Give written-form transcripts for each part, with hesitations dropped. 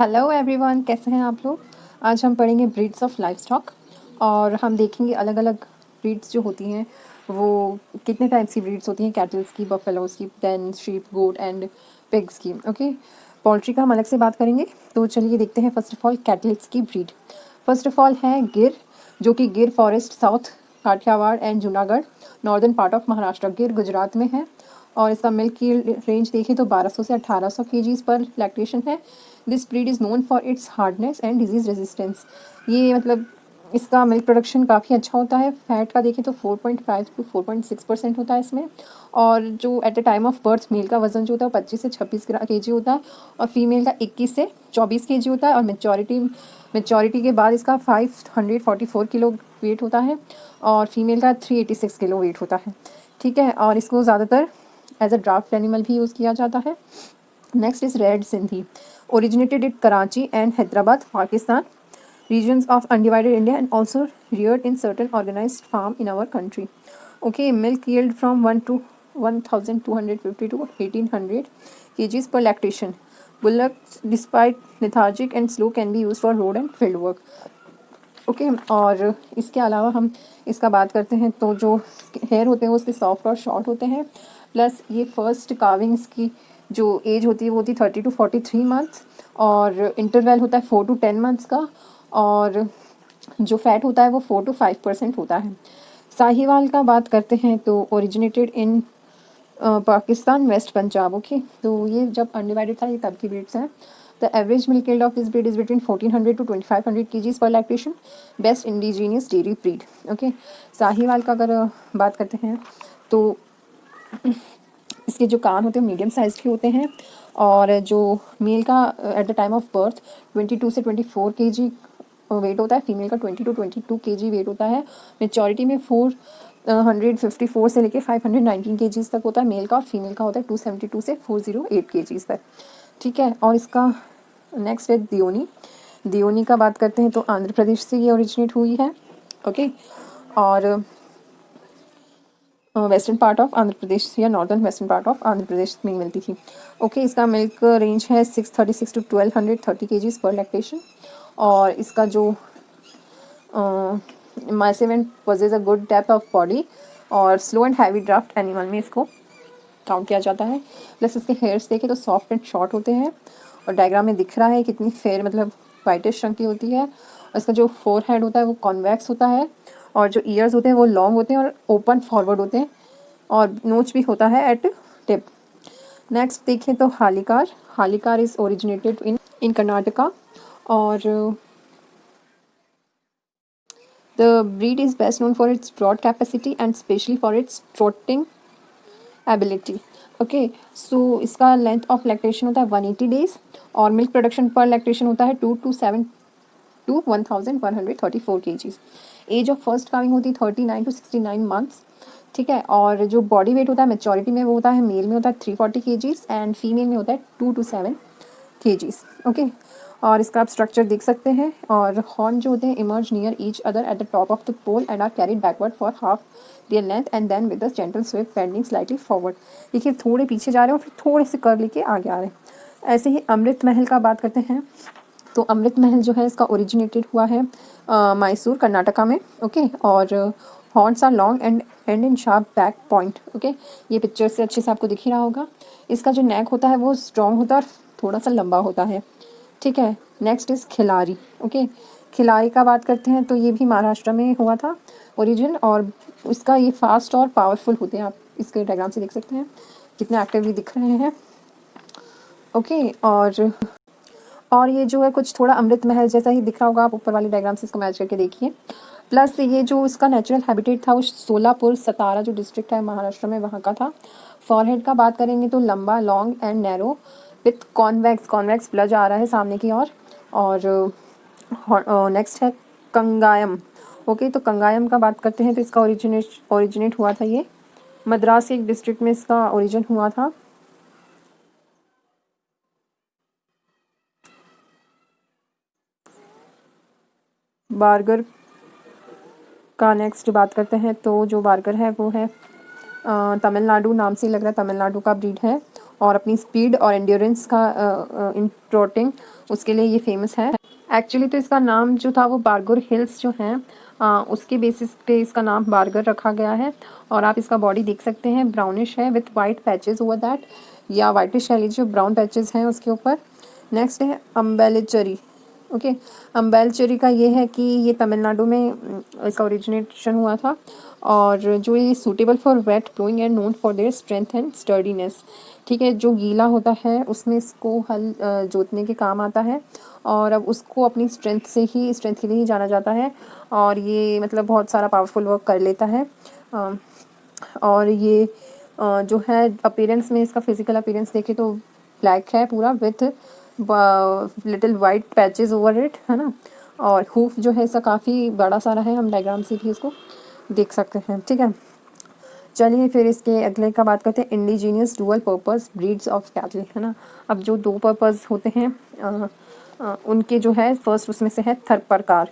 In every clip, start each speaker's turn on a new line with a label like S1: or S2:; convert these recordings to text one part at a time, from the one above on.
S1: Hello everyone, कैसे हैं आप लोग। आज हम पढ़ेंगे ब्रीड्स ऑफ लाइफ स्टॉक और हम देखेंगे अलग अलग ब्रीड्स जो होती हैं वो कितने टाइप्स की ब्रीड्स होती हैं, कैटल्स की, बफेलोज की, then sheep, goat and pigs की। ओके, पोल्ट्री का हम अलग से बात करेंगे। तो चलिए देखते हैं फर्स्ट ऑफ ऑल कैटल्स की ब्रीड। फर्स्ट ऑफ ऑल है गिर, जो कि Gir forest south Kathiawar and Junagadh northern part of Maharashtra, Gir Gujarat में है। और इसका मिल्क की रेंज देखें तो 1200 से 1800 केजीज पर लैक्टेशन है। This breed is known for it's hardness and disease resistance. ये मतलब इसका मिल्क प्रोडक्शन काफ़ी अच्छा होता है। फैट का देखें तो 4.5 to 4.6% होता है इसमें। और जो at the time of birth male का वजन जो होता है वो 25 से 26 केजी होता है और फीमेल का 21 से 24 केजी होता है। और मेचॉरिटी के बाद इसका 544 किलो वेट होता है और फीमेल का 386 किलो वेट होता है। ठीक है, और इसको ज़्यादातर एज अ ड्राफ्ट एनिमल भी यूज़ किया जाता है। Next is red Sindhi, originated at Karachi and Hyderabad, Pakistan, regions of undivided India, and also reared in certain organized farm in our country. Okay, milk yield from 1250 to 1800 kgs per lactation. Bullocks, despite lethargic and slow, can be used for road and field work. Okay और इसके अलावा हम इसका बात करते हैं तो जो हेयर होते हैं वो उसके सॉफ्ट और शॉर्ट होते हैं। प्लस ये फर्स्ट काविंग्स की जो एज होती है वो होती है 30 to 43 मंथ्स और इंटरवल होता है 4 to 10 मंथ्स का। और जो फैट होता है वो 4 to 5% होता है। साहिवाल का बात करते हैं तो originated in Pakistan, west Punjab. Okay, तो ये जब अनडिवाइडेड था ये तब की ब्रीड्स हैं। The average milk yield of this breed is between 1400 to 2500 kgs पर lactation. Best indigenous dairy breed. Okay, Sahiwal का अगर बात करते हैं तो इसके जो कान होते हैं मीडियम साइज़ के होते हैं और जो मेल का eight the time of birth 22 से 24 केजी वेट होता है, फीमेल का 20 to 22 केजी वेट होता है। मेचॉरिटी में 454 से लेके 519 केजीज तक होता है मेल का, और फीमेल का होता है 272 से 408 केजीज तक। ठीक है, और इसका नेक्स्ट है दियोनी। दियोनी का बात करते हैं तो आंध्र प्रदेश से ये ओरिजिनेट हुई है। ओके, और western part of Andhra Pradesh या northern western part of Andhra Pradesh में मिलती थी। ओके, इसका मिल्क रेंज है 636 to 1230 केजीज पर लैक्टेशन। और इसका जो माइसेवेंट possesses a good depth of body और slow and heavy draught animal में इसको काउंट किया जाता है। प्लस इसके हेयर्स देखें तो सॉफ्ट एंड शॉर्ट होते हैं और डायग्राम में दिख रहा है कितनी फेयर मतलब वाइटिश रंग की होती है। और इसका जो फोर हेड होता है वो कॉन्वेक्स होता है और जो ईयर्स होते हैं वो लॉन्ग होते हैं और ओपन फॉरवर्ड होते हैं और नोच भी होता है एट टिप। नेक्स्ट देखें तो Hallikar. Hallikar is originated in Karnataka और the breed is best known for its broad capacity and specially for its trotting ability. Okay, so इसका लेंथ ऑफ लैक्टेशन होता है 180 डेज और मिल्क प्रोडक्शन पर लैक्टेशन होता है 2 to 7 to 1134 KGs. Age of first calving होती है 39 to 69 months. ठीक है, और जो बॉडी वेट होता है मेचॉरिटी में वो होता है मेल में होता है 340 केजीज एंड फीमेल में होता है 2 to 7 केजीज। ओके, और इसका आप स्ट्रक्चर देख सकते हैं और हॉर्न जो होते हैं emerge near each other at the top of the poll and are carried backward for half their length and then with the gentle sweep bending slightly forward. देखिए थोड़े पीछे जा रहे हैं और फिर थोड़े से कर लेके आगे आ रहे हैं। ऐसे ही अमृत महल का बात करते हैं तो अमृत महल जो है इसका ओरिजिनेटेड हुआ है मैसूर कर्नाटका में। ओके, और horns are long and in sharp back point. Okay, ये पिक्चर से अच्छे से आपको दिख ही रहा होगा। इसका जो नेक होता है वो स्ट्रॉन्ग होता है और थोड़ा सा लंबा होता है। ठीक है, next is Khillari. Okay, Khillari का बात करते हैं तो ये भी महाराष्ट्र में हुआ था ओरिजिन और इसका ये फास्ट और पावरफुल होते हैं। आप इसके डायग्राम से देख सकते हैं कितने एक्टिवली दिख रहे हैं। ओके, और ये जो है कुछ थोड़ा अमृत महल जैसा ही दिख रहा होगा, आप ऊपर वाले डायग्राम से इसको मैच करके देखिए। प्लस ये जो इसका नेचुरल हैबिटेट था वो सोलापुर सतारा जो डिस्ट्रिक्ट है महाराष्ट्र में वहाँ का था। फॉरहेड का बात करेंगे तो लंबा, long and narrow with convex bulge आ रहा है सामने की ओर। और नेक्स्ट है कंगायम। ओके, तो कंगायम का बात करते हैं तो इसका ओरिजिनेट हुआ था ये मद्रास एक डिस्ट्रिक्ट में इसका ओरिजिन हुआ था। बार्गर का नेक्स्ट बात करते हैं तो जो बार्गर है वो है तमिलनाडु नाम से लग रहा है, तमिलनाडु का ब्रीड है और अपनी स्पीड और एंड्योरेंस का इन ट्रॉटिंग उसके लिए ये फेमस है। एक्चुअली तो इसका नाम जो था वो बारगुर हिल्स जो हैं उसके बेसिस पे इसका नाम बारगर रखा गया है। और आप इसका बॉडी देख सकते हैं, ब्राउनिश है with white patches over that, या वाइटिश शैली जो ब्राउन पैचेस हैं उसके ऊपर। नेक्स्ट है अम्बेलिचरी। ओके, अम्बेलचेरी का ये है कि ये तमिलनाडु में इसका ओरिजिनेशन हुआ था, और जो ये suitable for wet ploughing and known for their strength and sturdiness. ठीक है, जो गीला होता है उसमें इसको हल जोतने के काम आता है, और अब उसको अपनी स्ट्रेंथ के लिए ही जाना जाता है, और ये मतलब बहुत सारा पावरफुल वर्क कर लेता है। और ये जो है अपीयरेंस में, इसका फिजिकल अपीयरेंस देखें तो ब्लैक है पूरा with little white patches over it, है ना। और हूफ जो है इसका काफ़ी बड़ा सारा है, हम डायग्राम से भी इसको देख सकते हैं। ठीक है, चलिए फिर इसके अगले का बात करते हैं, indigenous dual purpose breeds of cattle, है ना। अब जो दो पर्पस होते हैं उनके जो है फर्स्ट उसमें से है थरपरकार।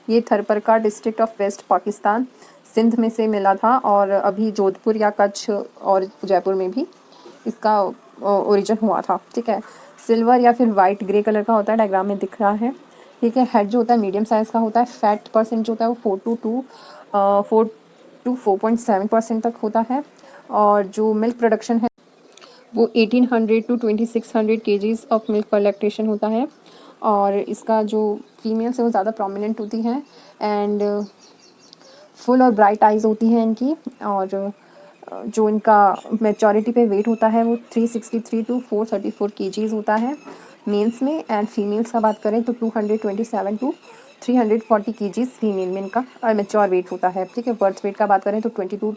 S1: ये Tharparkar district of west Pakistan Sindh में से मिला था, और अभी जोधपुर या कच्छ और जयपुर में भी इसका ओरिजिन हुआ था। ठीक है, सिल्वर या फिर वाइट ग्रे कलर का होता है, डायग्राम में दिख रहा है। ठीक है, हेड जो होता है मीडियम साइज़ का होता है, फैट परसेंट जो होता है वो 4 to 4.7% तक होता है, और जो मिल्क प्रोडक्शन है वो 1800 to 2600 kgs ऑफ मिल्क पर लैक्टेशन होता है। और इसका जो फीमेल्स है वो ज़्यादा प्रोमिनेंट होती हैं, एंड फुल और ब्राइट आइज़ होती हैं इनकी, और जो इनका मेचॉरिटी पे वेट होता है वो 363 to 434 kgs होता है मेल्स में, एंड फीमेल्स का बात करें तो 227 to 340 kgs फीमेल में इनका मेच्योर वेट होता है। ठीक है, बर्थ वेट का बात करें तो 22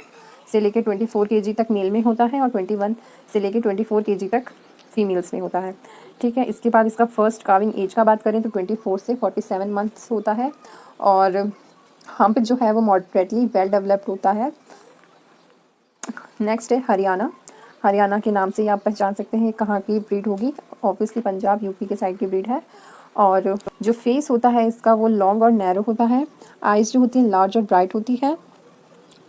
S1: से लेके 24 kg तक मेल में होता है, और 21 से लेके 24 kg तक फीमेल्स में होता है। ठीक है, इसके बाद इसका फर्स्ट काविंग एज का बात करें तो 24 से 47 मंथ्स होता है, और हम्प जो है वो मॉडरेटली वेल डेवलप्ड होता है। नेक्स्ट है हरियाणा। हरियाणा के नाम से ही आप पहचान सकते हैं कहाँ की ब्रीड होगी, ऑब्वियसली पंजाब यूपी के साइड की ब्रीड है। और जो फेस होता है इसका वो लॉन्ग और नैरो होता है, आइज़ जो होती है लार्ज और ब्राइट होती है।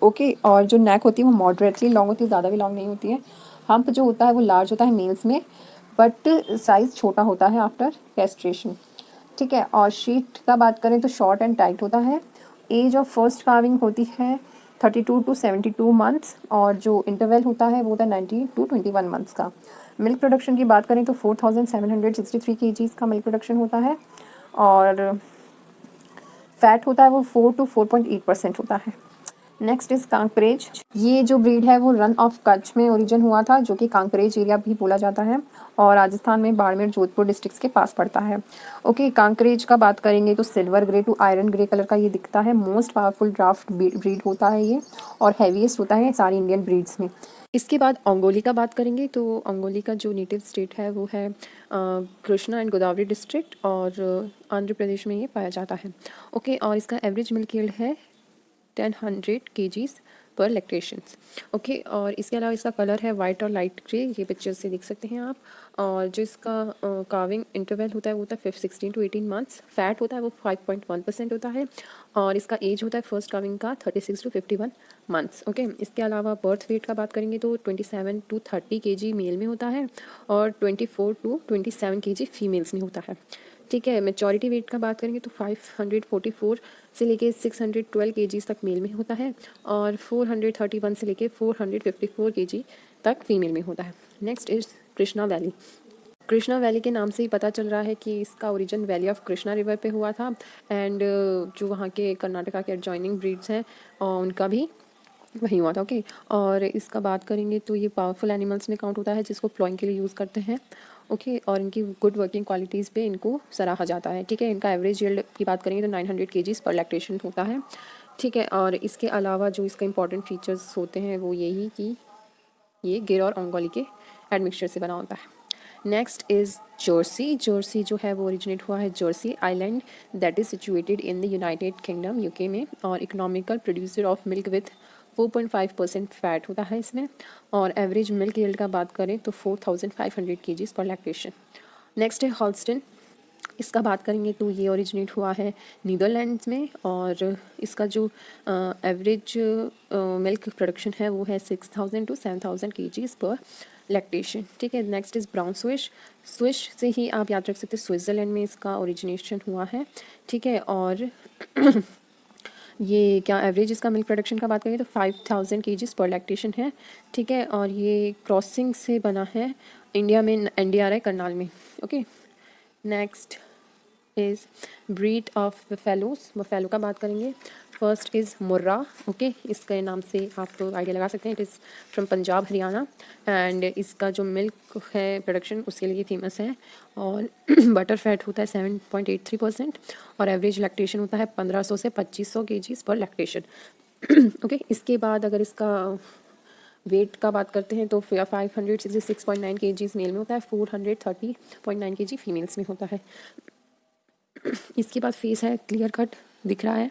S1: ओके, और जो नेक होती है वो मॉडरेटली लॉन्ग होती है, ज़्यादा भी लॉन्ग नहीं होती है। हम्प जो होता है वो लार्ज होता है मेल्स में, बट साइज़ छोटा होता है आफ्टर कैस्ट्रेशन। ठीक है, और शीट का बात करें तो शॉर्ट एंड टाइट होता है। एज ऑफ फर्स्ट काविंग होती है 32 to 72 मंथ्स, और जो इंटरवल होता है वो होता है 19 to 21 मंथ्स का। मिल्क प्रोडक्शन की बात करें तो 4763 kgs का मिल्क प्रोडक्शन होता है, और फैट होता है वो 4 to 4.8% होता है। Next is Kankrej. ये जो ब्रीड है वो रन ऑफ कच्छ में ओरिजिन हुआ था, जो कि कांकरेज एरिया भी बोला जाता है, और राजस्थान में बाड़मेर जोधपुर डिस्ट्रिक्ट्स के पास पड़ता है। ओके, कांकरेज का बात करेंगे तो silver grey to iron grey colour का ये दिखता है। मोस्ट पावरफुल ड्राफ्ट ब्रीड होता है ये, और हैवीएस्ट होता है सारी इंडियन ब्रीड्स में। इसके बाद ओंगोली का बात करेंगे तो ओंगोली का जो नेटिव स्टेट है वो है कृष्णा एंड गोदावरी डिस्ट्रिक्ट, और आंध्र प्रदेश में ये पाया जाता है। ओके, और इसका एवरेज मिल्क यील्ड है 1000 kgs पर लैक्टेशंस। ओके, और इसके अलावा इसका कलर है वाइट और लाइट ग्रे, ये पिक्चर से देख सकते हैं आप। और जो इसका काविंग इंटरवल होता है वो होता है 16 to 18 मंथ्स। फैट होता है वो 5.1% होता है, और इसका एज होता है फर्स्ट काविंग का 36 to 51 मंथ्स। ओके, इसके अलावा बर्थ वेट का बात करेंगे तो 27 to 30 kg मेल में होता है, और 24 to 27 kg फीमेल्स में होता है। ठीक है, मेचॉरिटी वेट का बात करेंगे तो 544 से लेके 612 kgs तक मेल में होता है, और 431 से लेके 454 kg तक फीमेल में होता है। Next is Krishna valley. Krishna valley के नाम से ही पता चल रहा है कि इसका origin valley of Krishna river पे हुआ था, एंड जो वहाँ के कर्नाटका के एडजॉइनिंग ब्रीड्स हैं उनका भी वही हुआ था। ओके, और इसका बात करेंगे तो ये पावरफुल एनिमल्स में काउंट होता है जिसको प्लॉइंग के लिए यूज़ करते हैं। ओके, और इनकी गुड वर्किंग क्वालिटीज़ पे इनको सराहा जाता है। ठीक है, इनका एवरेज यील्ड की बात करेंगे तो 900 kgs पर लैक्टेशन होता है। ठीक है, और इसके अलावा जो इसका इंपॉर्टेंट फीचर्स होते हैं वो यही कि ये गिर और ओंगोली के एडमिक्सचर से बना होता है। Next is Jersey. जर्सी जो है वो ओरिजिनेट हुआ है Jersey island, that is situated in the United kingdom UK में, और economical producer of milk with 4.5% fat होता है इसमें, और एवरेज मिल्क यील्ड का बात करें तो 4500 kgs पर लैक्टेशन। नेक्स्ट है हॉल्स्टन। इसका बात करेंगे तो ये ओरिजिनेट हुआ है नीदरलैंड्स में, और इसका जो एवरेज मिल्क प्रोडक्शन है वो है 6000 to 7000 kgs पर लैक्टेशन। ठीक है, next is brown swish. Swish से ही आप याद रख सकते हैं स्विट्ज़रलैंड में इसका ओरिजिनेशन हुआ है। ठीक है, और ये क्या एवरेज इसका मिल्क प्रोडक्शन का बात करें तो 5000 kgs पर लैक्टेशन है। ठीक है, और ये क्रॉसिंग से बना है इंडिया में NDRI करनाल में। Okay, next is breed of buffaloes. Buffalo का बात करेंगे, फर्स्ट इज़ मुर्रा। ओके, इसके नाम से आप आइडिया लगा सकते हैं, it is from Punjab Haryana, and इसका जो मिल्क है प्रोडक्शन उसके लिए फेमस है, और बटर फैट होता है 7.83% और एवरेज लैक्टेशन होता है 1500 से 2500 kgs पर लैक्टेशन। ओके, इसके बाद अगर इसका वेट का बात करते हैं तो 566.9 kgs मेल में होता है, 430.9 kg फीमेल्स में होता है। इसके बाद फेस है क्लियर कट दिख रहा है,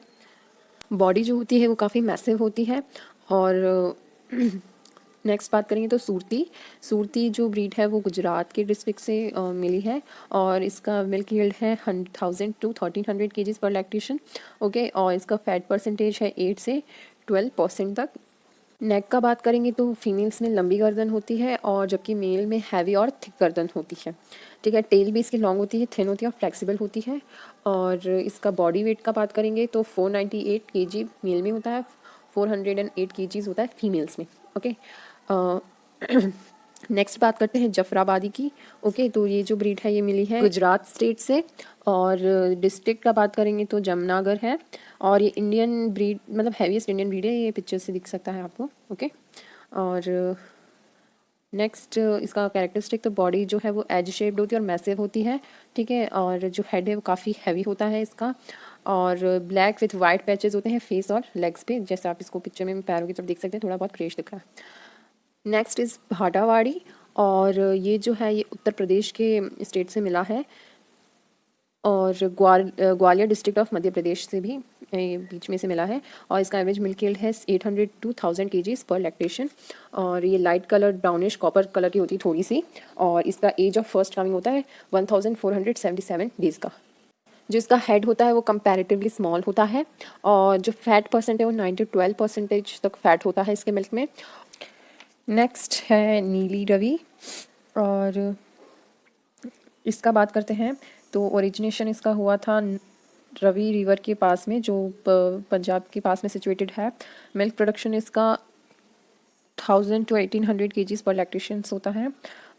S1: बॉडी जो होती है वो काफ़ी मैसिव होती है, और नेक्स्ट बात करेंगे तो सूरती। सूरती जो ब्रीड है वो गुजरात के डिस्ट्रिक्ट से मिली है, और इसका मिल्क यील्ड है 1000 to 1300 kgs पर लैक्टेशन। ओके, और इसका फैट परसेंटेज है 8 से 12% तक। नेक का बात करेंगे तो फीमेल्स में लंबी गर्दन होती है, और जबकि मेल में हैवी और थिक गर्दन होती है। ठीक है, टेल भी इसकी लॉन्ग होती है, थिन होती है और फ्लेक्सिबल होती है। और इसका बॉडी वेट का बात करेंगे तो 498 kg मेल में होता है, 408 kgs होता है फीमेल्स में। ओके, नेक्स्ट बात करते हैं जफराबादी की। ओके, तो ये जो ब्रीड है ये मिली है गुजरात स्टेट से, और डिस्ट्रिक्ट का बात करेंगे तो जमनागर है, और ये इंडियन ब्रीड मतलब हैवीएस्ट इंडियन ब्रीड है, ये पिक्चर से दिख सकता है आपको। ओके, और नेक्स्ट इसका कैरेक्टरिस्टिक तो बॉडी जो है वो एज शेप्ड होती है और मैसिव होती है। ठीक है, और जो हेड है वो काफ़ी हैवी होता है इसका, और ब्लैक विथ वाइट पैचेस होते हैं फेस और लेग्स पे, जैसे आप इसको पिक्चर में पैरों की तरफ देख सकते हैं, थोड़ा बहुत क्रेश दिख रहा है। नेक्स्ट इज़ भाटावाड़ी, और ये जो है ये उत्तर प्रदेश के स्टेट से मिला है, और ग्वालियर डिस्ट्रिक्ट ऑफ मध्य प्रदेश से भी ये बीच में से मिला है, और इसका एवरेज मिल्क यील्ड है 800 to 1000 kgs पर लैक्टेशन, और ये light colour brownish copper colour की होती है थोड़ी सी, और इसका एज ऑफ फर्स्ट कमिंग होता है 1477 डेज़ का। जो इसका हेड होता है वो कंपैरेटिवली स्मॉल होता है, और जो फैट परसेंट है वो 9 to 12% तक फैट होता है इसके मिल्क में। नेक्स्ट है नीली रवि, और इसका बात करते हैं तो ओरिजिनेशन इसका हुआ था रवि रिवर के पास में, जो पंजाब के पास में सिचुएटेड है। मिल्क प्रोडक्शन इसका 1000 to 1800 kgs पर लैक्टेशन होता है,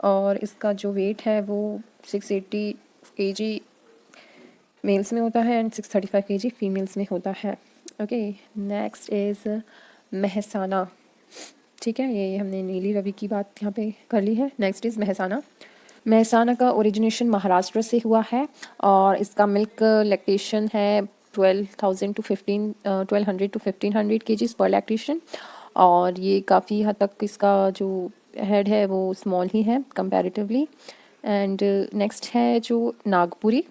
S1: और इसका जो वेट है वो 680 kg मेल्स में होता है एंड 635 kg फीमेल्स में होता है। Okay, next is Mehsana. ठीक है, ये हमने नीली रवि की बात यहाँ पे कर ली है। Next is Mehsana. महसाना का ओरिजिनेशन महाराष्ट्र से हुआ है, और इसका मिल्क लैक्टेशन है 1200 to 1500 kgs पर लैक्टेशन, और ये काफ़ी हद तक इसका जो हेड है वो स्मॉल ही है कंपैरेटिवली। एंड नेक्स्ट है जो नागपुरी।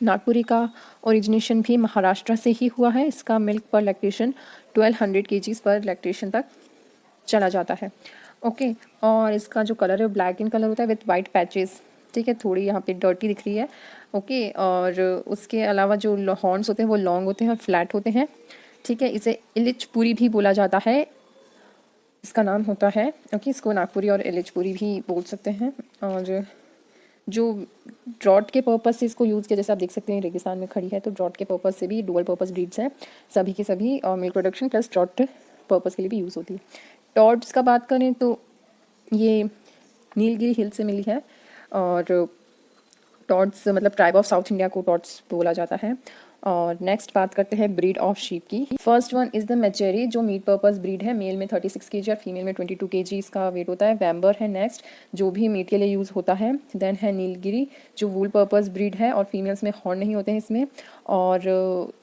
S1: नागपुरी का ओरिजिनेशन भी महाराष्ट्र से ही हुआ है, इसका मिल्क पर लैक्टेशन 1200 kgs पर लैक्टेशन तक चला जाता है। ओके, और इसका जो कलर है ब्लैक इन कलर होता है विथ वाइट पैचेस। ठीक है, थोड़ी यहाँ पे डर्टी दिख रही है। ओके, और उसके अलावा जो हॉर्न्स होते हैं वो लॉन्ग होते हैं और फ्लैट होते हैं। ठीक है, इसे इलिचपुरी भी बोला जाता है, इसका नाम होता है। ओके, इसको नागपुरी और इलिचपुरी भी बोल सकते हैं। और जो ड्रॉट के पर्पज़ से इसको यूज़ किया, जैसे आप देख सकते हैं रेगिस्तान में खड़ी है, तो ड्रॉट के पर्पज़ से भी डुअल पर्पज़ ब्रीड्स हैं सभी के सभी, और milk production plus draught purpose के लिए भी यूज़ होती है। टॉड्स का बात करें तो ये नीलगिरी हिल से मिली है, और टॉड्स मतलब ट्राइब ऑफ साउथ इंडिया को टॉड्स बोला जाता है। और नेक्स्ट बात करते हैं ब्रीड ऑफ शीप की। फर्स्ट वन इज़ द मैचेरी, जो मीट पर्पस ब्रीड है, मेल में 36 kg और फीमेल में 22 kg इसका वेट होता है। वैम्बर है नेक्स्ट, जो भी मीट के लिए यूज़ होता है। देन है नीलगिरी, जो वूल पर्पस ब्रीड है और फीमेल्स में हॉर्न नहीं होते हैं इसमें। और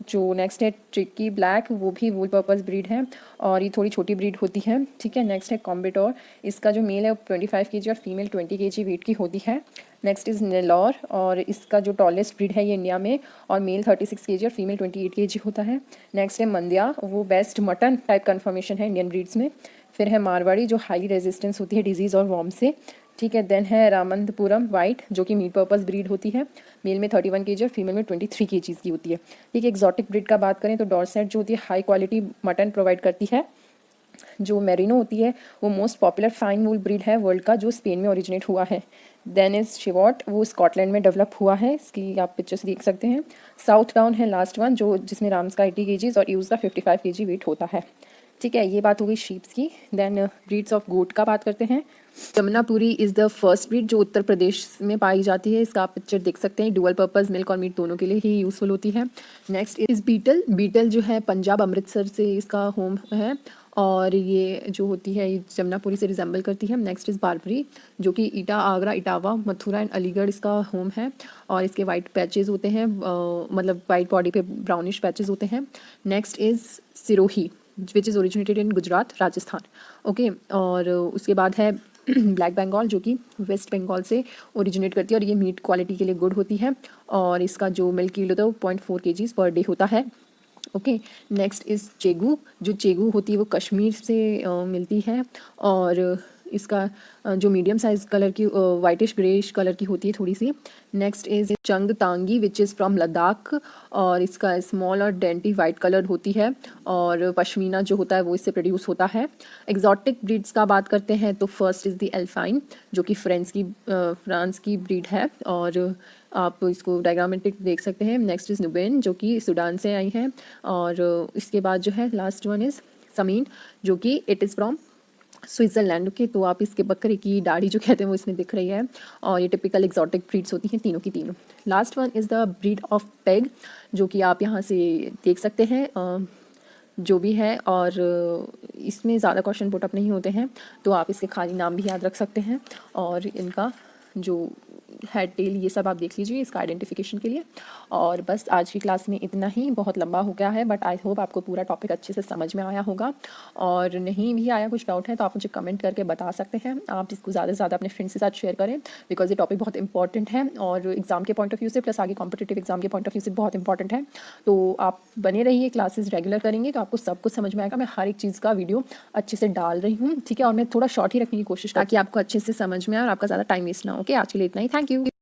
S1: जो नेक्स्ट है ट्रिकी ब्लैक, वो भी वूल पर्पस ब्रीड है और ये थोड़ी छोटी ब्रीड होती है। ठीक है, नेक्स्ट है कॉम्बिटोर, इसका जो मेल है वो 25 kg और फीमेल 20 kg वेट की होती है। नेक्स्ट इज़ नेलोर, और इसका जो टॉलेस्ट ब्रीड है ये इंडिया में, और मेल 36 kg और फीमेल 28 kg होता है। नेक्स्ट है मंदिया, वो बेस्ट मटन टाइप कन्फर्मेशन है इंडियन ब्रीड्स में। फिर है मारवाड़ी, जो हाई रेजिस्टेंस होती है डिजीज़ और वॉर्म से। ठीक है। देन है रामंतपुरम वाइट, जो कि मीट पर्पस ब्रीड होती है। मेल में 31 kg और फीमेल में 23 kg की होती है। ठीक है। एक्जॉटिक ब्रीड का बात करें तो डॉर्सेट जो होती है हाई क्वालिटी मटन प्रोवाइड करती है। जो मेरिनो होती है वो मोस्ट पॉपुलर फाइन वूल ब्रीड है वर्ल्ड का, जो स्पेन में ओरिजिनेट हुआ है। देन इज शिवॉट, वो स्कॉटलैंड में डेवलप हुआ है, इसकी आप पिक्चर्स देख सकते हैं। साउथ डाउन है लास्ट वन, जो जिसमें राम्स का 80 kg और यूज का 55 kg वेट होता है। ठीक है, ये बात हो गई शीप्स की। देन ब्रीड्स ऑफ गोट का बात करते हैं। Jamunapari is the first breed जो उत्तर प्रदेश में पाई जाती है। इसका आप पिक्चर देख सकते हैं। डुअल पर्पस मिल्क और मीट दोनों के लिए ही यूज़फुल होती है। Next is beetle. बीटल जो है पंजाब अमृतसर से इसका होम है, और ये जो होती है ये जमुनापुरी से रिजेंबल करती है। नेक्स्ट इज़ बारबरी, जो कि ईटा, आगरा, इटावा, मथुरा एंड अलीगढ़ इसका होम है, और इसके वाइट पैचेस होते हैं, मतलब वाइट बॉडी पे ब्राउनिश पैचेस होते हैं। Next is Sirohi, which is originated in Gujarat, Rajasthan. Okay, और उसके बाद है ब्लैक बंगाल, जो कि वेस्ट बंगाल से ओरिजिनेट करती है, और ये मीट क्वालिटी के लिए गुड होती है, और इसका जो मिल्क यील्ड होता है वो 0.4 kg पर डे होता है। ओके। Next is Chegu. जो चेगू होती है वो कश्मीर से मिलती है, और इसका जो मीडियम साइज कलर की वाइटिश ग्रेइश कलर की होती है थोड़ी सी। Next is Changthangi which is from Ladakh, और इसका स्मॉल और डेंटी वाइट कलर होती है, और पश्मीना जो होता है वो इससे प्रोड्यूस होता है। एग्जॉटिक ब्रीड्स का बात करते हैं तो फर्स्ट इज़ द एल्फाइन, जो कि फ्रांस की ब्रीड है, और आप इसको डायग्रामेटिक देख सकते हैं। नेक्स्ट इज़ नुबेन, जो कि सूडान से आई हैं, और इसके बाद जो है लास्ट वन इज़ समीन, जो कि it is from Switzerland. Okay, तो आप इसके बकरे की दाढ़ी जो कहते हैं वो इसमें दिख रही है, और ये टिपिकल एग्जॉटिक ब्रीड्स होती हैं तीनों की तीनों। Last one is the breed of peg, जो कि आप यहाँ से देख सकते हैं जो भी है, और इसमें ज़्यादा क्वेश्चन पुट अप नहीं होते हैं, तो आप इसके खाली नाम भी याद रख सकते हैं, और इनका जो हेड टेल ये सब आप देख लीजिए इसका आइडेंटिफिकेशन के लिए। और बस आज की क्लास में इतना ही, बहुत लंबा हो गया है, बट आई होप आपको पूरा टॉपिक अच्छे से समझ में आया होगा, और नहीं भी आया, कुछ डाउट है तो आप मुझे कमेंट करके बता सकते हैं। आप इसको ज़्यादा से ज़्यादा अपने फ्रेंड्स के साथ शेयर करें, बिकॉज ये टॉपिक बहुत इंपॉर्टेंट है, और एग्जाम के पॉइंट ऑफ व्यू से प्लस आगे कॉम्पिटेटिव एग्जाम के पॉइंट ऑफ व्यू से बहुत इंपॉर्टेंट है। तो आप बने रहिए, क्लासेस रेगुलर करेंगे तो आपको सब कुछ समझ में आएगा। मैं हर एक चीज़ का वीडियो अच्छे से डाल रही हूँ, ठीक है, और मैं थोड़ा शॉर्ट ही रखने की कोशिश ताकि आपको अच्छे से समझ में आए और आपका ज़्यादा टाइम वेस्ट ना हो। ओके, आज के लिए इतना ही। Thank you.